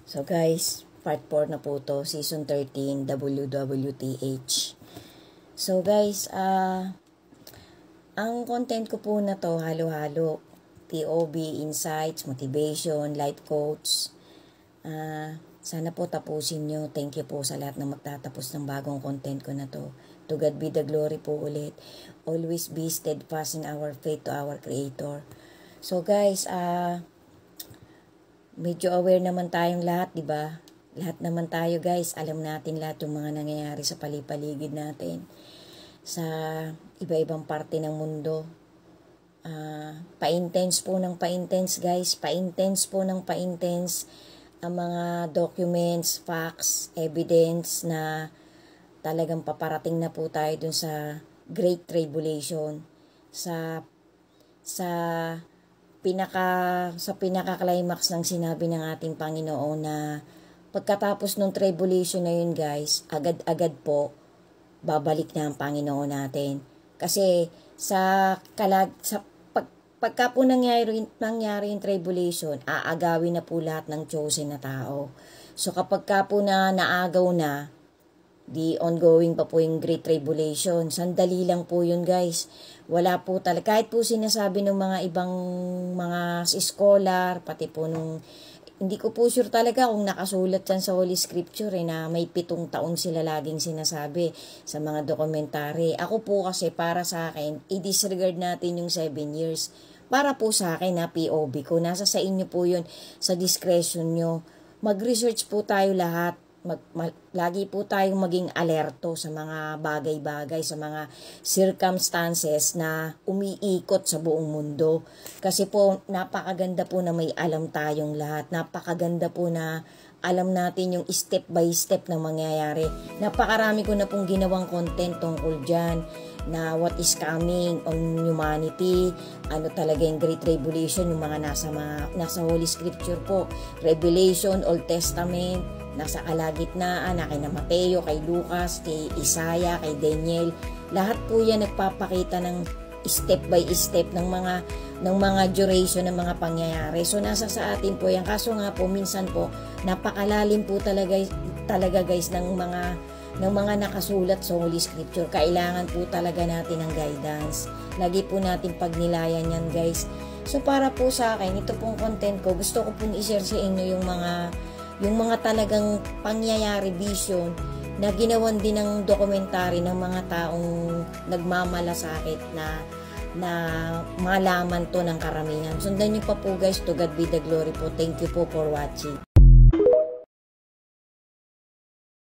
So guys, part 4 na po to, season 13, WWTH. So guys, ang content ko po na to, halo-halo. POV, insights, motivation, life quotes. Sana po tapusin nyo. Thank you po sa lahat na magtatapos ng bagong content ko na to. To God be the glory po ulit. Always be steadfast in our faith to our Creator. So guys, medyo aware naman tayong lahat, di ba? Lahat naman tayo guys, alam natin lahat yung mga nangyayari sa paligid natin. Sa iba-ibang parte ng mundo. Pa-intense po ng pa-intense guys, pa-intense po ng pa-intense ang mga documents, facts, evidence na talagang paparating na po tayo dun sa Great Tribulation. Sa pinaka-climax ng sinabi ng ating Panginoon na pagkatapos ng tribulation na yun guys, agad-agad po babalik na ang Panginoon natin. Kasi pagka po nangyari yung tribulation, aagawin na po lahat ng chosen na tao. So kapag ka po naagaw na, di ongoing pa po yung Great Tribulation. Sandali lang po yun guys. Wala po talaga. Kahit po sinasabi ng mga ibang mga scholar, pati po nung, hindi ko po sure talaga kung nakasulat yan sa Holy Scripture na may 7 taon sila laging sinasabi sa mga dokumentary. Ako po kasi para sa akin, i-disregard natin yung 7 years. Para po sa akin na POV ko. Nasa sa inyo po yun, sa discretion nyo. Mag-research po tayo lahat. Lagi po tayong maging alerto sa mga bagay-bagay, sa mga circumstances na umiikot sa buong mundo. Kasi po, napakaganda po na may alam tayong lahat. Napakaganda po na alam natin yung step by step na mangyayari. Napakarami ko na pong ginawang content tungkol dyan na what is coming on humanity, ano talaga yung Great Tribulation, yung mga nasa Holy Scripture po, Revelation, Old Testament, nasa kalagitnaan, na kay Mateo, kay Lucas, kay Isaiah, kay Daniel. Lahat po yan nagpapakita ng step by step ng mga duration ng mga pangyayari. So nasa sa atin po yan. Kaso nga po minsan po napakalalim po talaga guys ng mga nakasulat sa Holy Scripture. Kailangan po talaga natin ng guidance. Lagi po natin pagnilayan yan guys. So para po sa akin, ito pong content ko, gusto ko pong i-share sa inyo yung mga talagang pangyayari, vision, na ginawan din ng dokumentary ng mga taong nagmamalasakit na malaman to ng karamihan. Sundan nyo pa po guys, to God be the glory po. Thank you po for watching.